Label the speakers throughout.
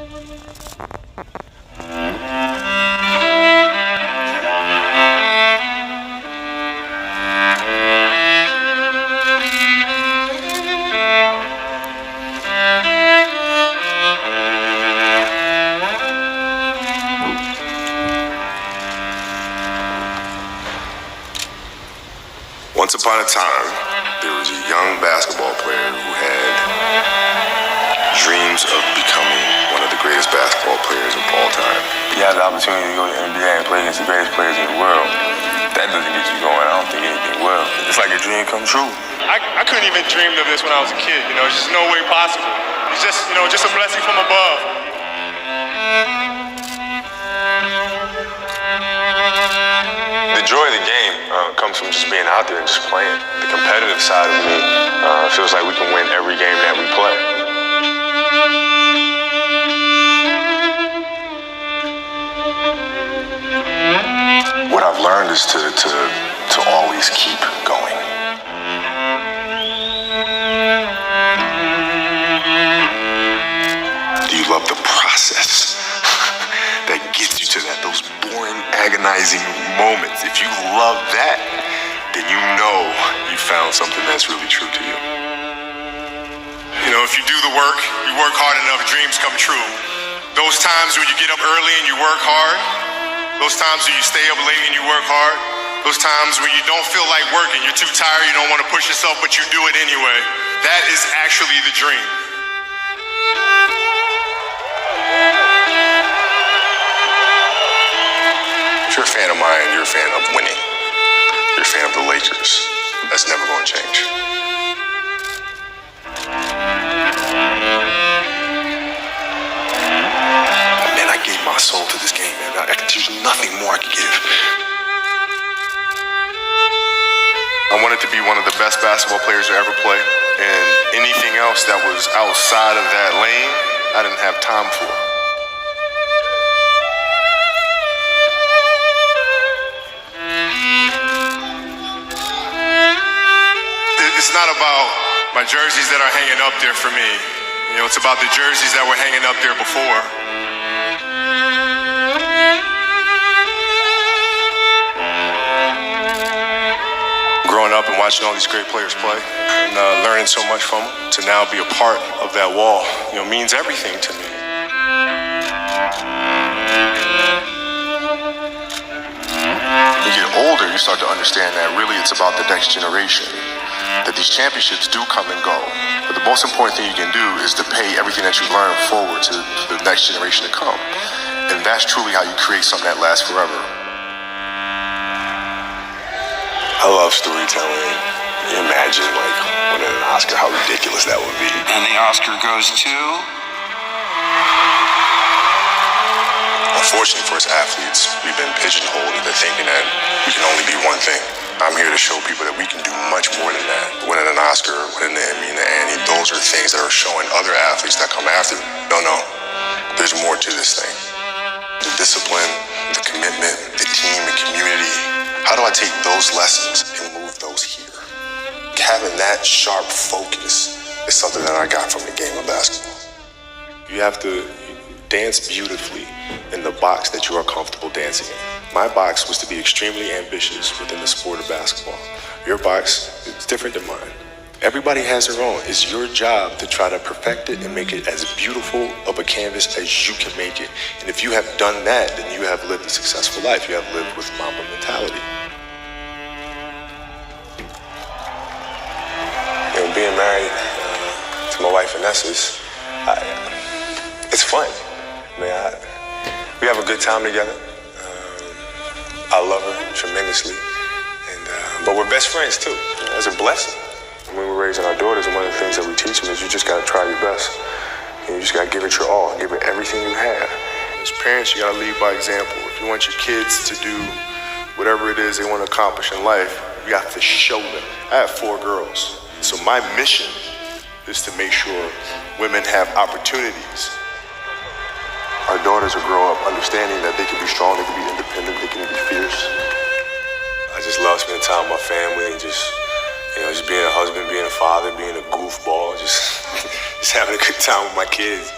Speaker 1: Once upon a time, there was a young basketball player who had dreams of becoming one of the greatest basketball players of all time.
Speaker 2: You have the opportunity to go to the NBA and play against the greatest players in the world. If that doesn't get you going, I don't think anything will. It's like a dream come true.
Speaker 3: I couldn't even dream of this when I was a kid. It's just no way possible. It's just, just a blessing from above.
Speaker 1: The joy of the game comes from just being out there and just playing. The competitive side of me feels like we can win every game that we play. What I've learned is to always keep going. Do you love the process that gets you to those boring, agonizing moments? If you love that, then you know you found something that's really true to you.
Speaker 3: If you do the work, you work hard enough, dreams come true. Those times when you get up early and you work hard, those times when you stay up late and you work hard, those times when you don't feel like working, you're too tired, you don't want to push yourself, but you do it anyway. That is actually the dream.
Speaker 1: If you're a fan of mine, you're a fan of winning. You're a fan of the Lakers. That's never going to change. Man, I gave my soul to this game, man. There's nothing more I could give. I wanted to be one of the best basketball players to ever play, and anything else that was outside of that lane, I didn't have time for.
Speaker 3: It's not about my jerseys that are hanging up there for me. It's about the jerseys that were hanging up there before. Growing up and watching all these great players play and learning so much from them, to now be a part of that wall, means everything to me.
Speaker 1: When you get older, you start to understand that really it's about the next generation. That these championships do come and go. But the most important thing you can do is to pay everything that you learn forward to the next generation to come. And that's truly how you create something that lasts forever. I love storytelling. You imagine, winning an Oscar, how ridiculous that would be.
Speaker 4: And the Oscar goes to...
Speaker 1: Unfortunately for us athletes, we've been pigeonholed into thinking that we can only be one thing. I'm here to show people that we can do much more than that. Winning an Oscar, winning the Emmy and the Annie, those are things that are showing other athletes that come after. No, there's more to this thing. The discipline, the commitment, the team, the community. How do I take those lessons and move those here? Having that sharp focus is something that I got from the game of basketball. You have to dance beautifully in the box that you are comfortable dancing in. My box was to be extremely ambitious within the sport of basketball. Your box is different than mine. Everybody has their own. It's your job to try to perfect it and make it as beautiful of a canvas as you can make it. And if you have done that, then you have lived a successful life. You have lived with Mamba mentality. Being married to my wife Vanessa, it's fun. We have a good time together. I love her tremendously, but we're best friends too. It's a blessing. When we're raising our daughters, and one of the things that we teach them is you just gotta try your best. And you just gotta give it your all, give it everything you have. As parents, you gotta lead by example. If you want your kids to do whatever it is they want to accomplish in life, you have to show them. I have 4 girls. So my mission is to make sure women have opportunities. Our daughters will grow up understanding that they can be strong, they can be independent, they can be fierce. I just love spending time with my family and just being a husband, being a father, being a goofball, just having a good time with my kids.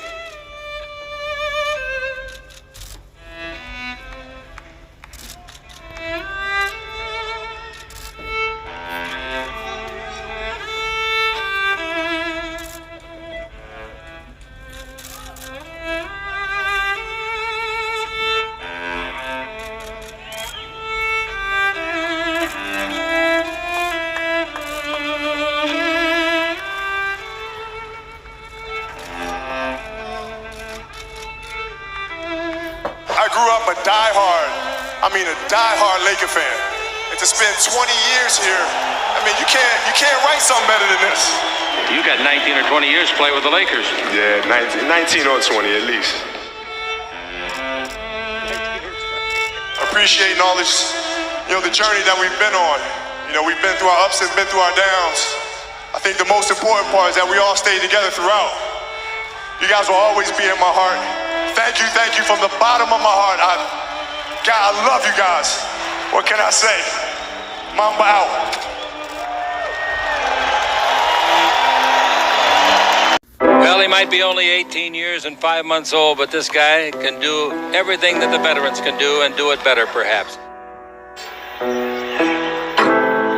Speaker 3: grew up a diehard Laker fan. And to spend 20 years here, I mean, you can't write something better than this.
Speaker 4: You got 19 or 20 years to play with the Lakers.
Speaker 2: Yeah, 19 or 20 at least.
Speaker 3: Appreciating all this, the journey that we've been on. We've been through our ups and been through our downs. I think the most important part is that we all stayed together throughout. You guys will always be in my heart. Thank you from the bottom of my heart. I love you guys. What can I say? Mamba out.
Speaker 4: Well, he might be only 18 years and 5 months old, but this guy can do everything that the veterans can do and do it better, perhaps.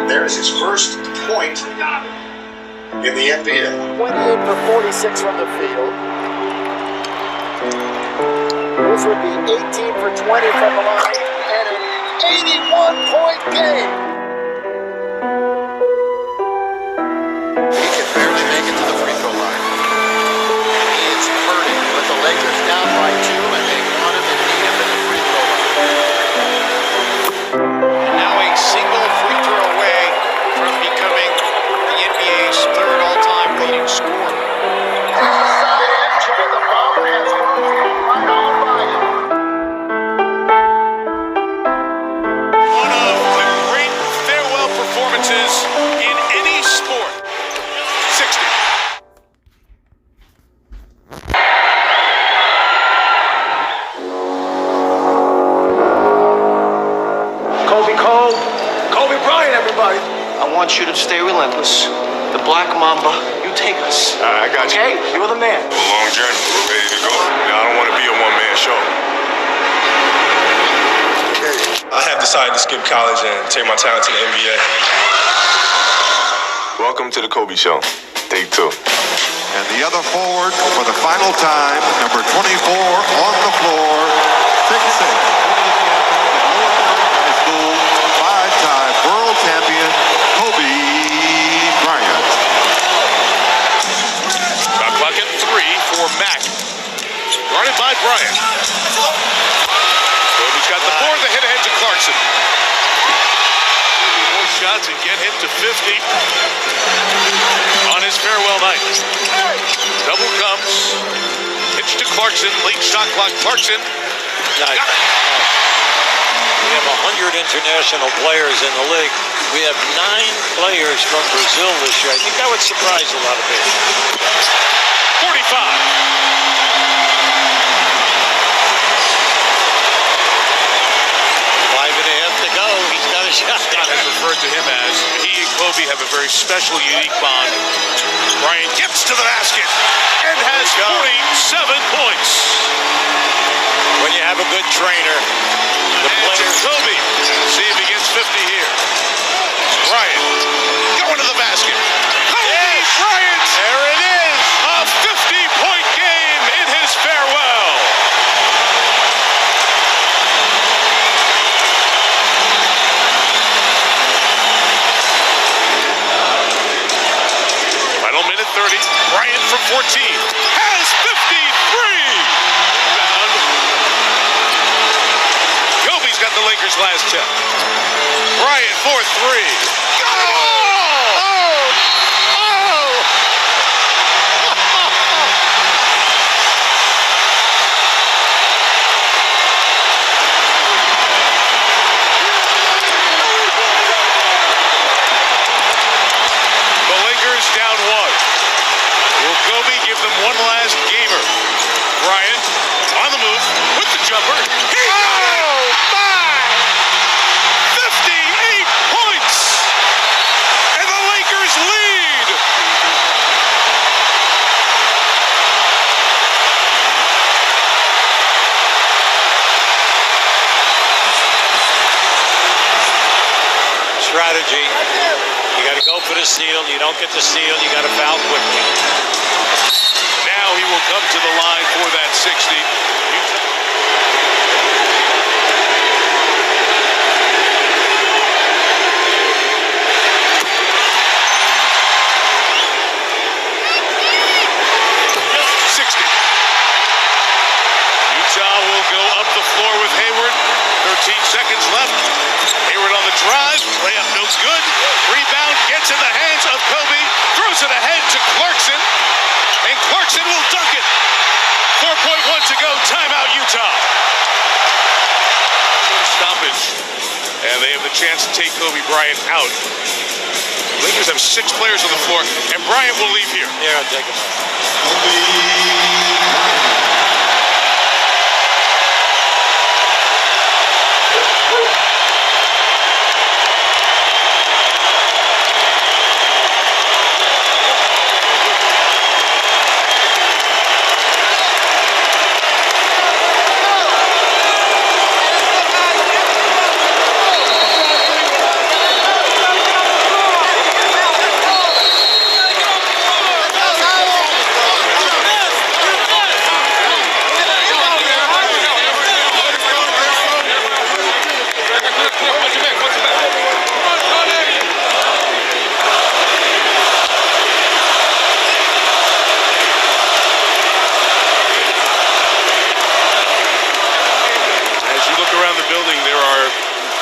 Speaker 1: There's his first point in the NBA.
Speaker 5: 28 for 46 from the field. This would be 18 for 20 from the line and an 81-point game.
Speaker 6: He can barely make it to the free throw line. He is hurting with the Lakers down by 2, and they want him and need him at the free throw line. Now a single free throw away from becoming the NBA's third all-time leading scorer.
Speaker 5: The bomber has right on Bryant.
Speaker 7: One of the great farewell performances in any sport. 60.
Speaker 8: Kobe Bryant, everybody.
Speaker 6: I want you to stay relentless. The Black Mamba, you take us.
Speaker 3: I got you.
Speaker 6: Okay? You're the man.
Speaker 3: A long journey. We're ready to go. I don't want to be a one-man show.
Speaker 2: I have decided to skip college and take my talent to the NBA. Welcome to the Kobe Show. Take 2.
Speaker 9: And the other forward for the final time, number 24 on the floor, 6'6". High school, 5-time world champion, Kobe Bryant.
Speaker 7: Shot clock at 3 for Mack. Guarded by Bryant. Kobe's got the board, the hit ahead to Clarkson. More shots and get him to 50 on his farewell night. Double comes. Pitch to Clarkson. Late shot clock. Clarkson. Got it.
Speaker 10: We have 100 international players in the league. We have 9 players from Brazil this year. I think that would surprise a lot of people.
Speaker 7: 45.
Speaker 10: 5.5 to go. He's got a shot.
Speaker 7: Scott has referred to him as he and Kobe have a very special, unique bond. Bryant gets to the basket and has 47 points.
Speaker 10: When you have a good trainer, the
Speaker 7: And to
Speaker 10: players...
Speaker 7: Kobe. See if he gets 50 here. Bryant going to the basket. Kobe Bryant.
Speaker 10: There it is.
Speaker 7: A 50-point game in his farewell. Final minute 30. Bryant from 14 has 53. Rebound. Kobe's got the Lakers' last tip. Bryant for 3. The Lakers down 1. Will Kobe give them one last gamer? Bryant on the move with the jumper. Oh my! 58 points! And the Lakers lead!
Speaker 10: Strategy. You got to go for the steal. You don't get the steal. You got to foul quickly.
Speaker 7: Now he will come to the line for that 60. Utah will go up the floor with It's in the hands of Kobe. Throws it ahead to Clarkson. And Clarkson will dunk it. 4.1 to go. Timeout, Utah. Stoppage. And they have the chance to take Kobe Bryant out. Lakers have 6 players on the floor, and Bryant will leave here.
Speaker 10: Yeah, I'll take him out.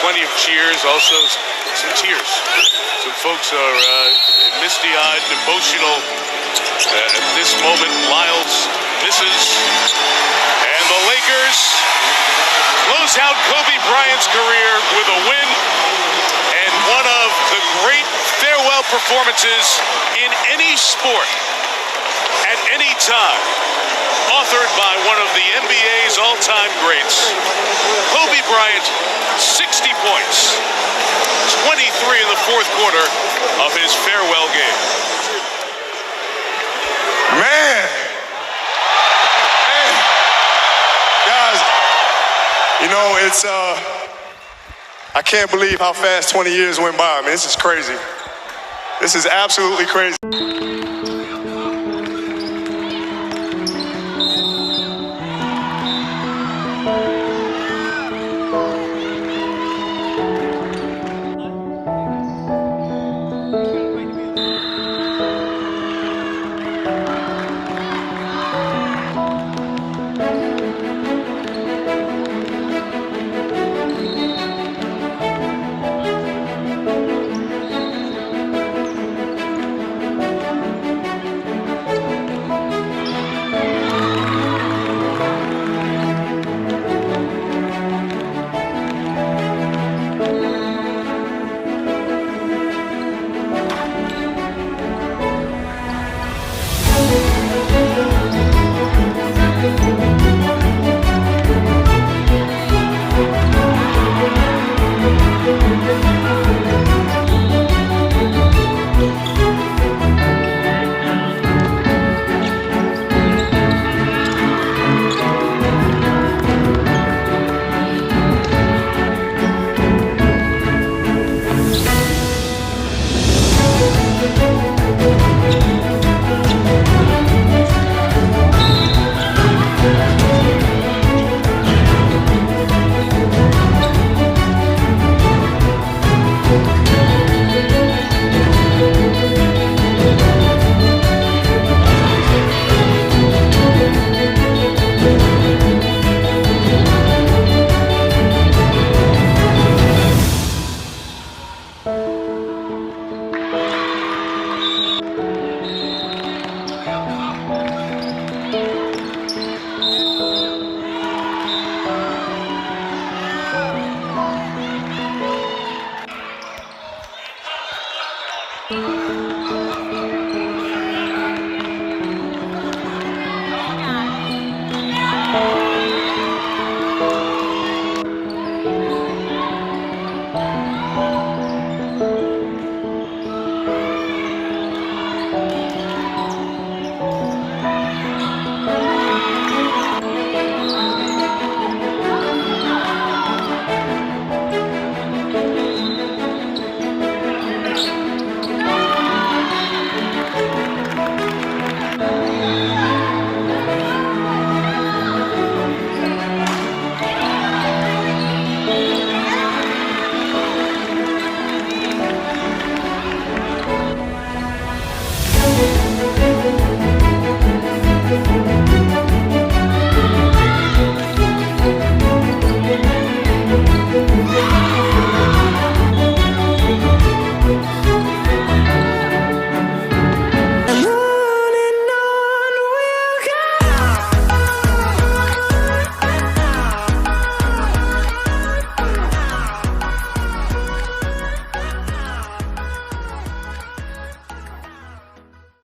Speaker 7: Plenty of cheers, also some tears. Some folks are misty-eyed and emotional at this moment. Lyles misses. And the Lakers close out Kobe Bryant's career with a win and one of the great farewell performances in any sport at any time. Authored by one of the NBA's all-time greats, Kobe Bryant, 60 points, 23 in the fourth quarter of his farewell game.
Speaker 3: Man, guys, you know, it's, I can't believe how fast 20 years went by. I mean, this is crazy. This is absolutely crazy.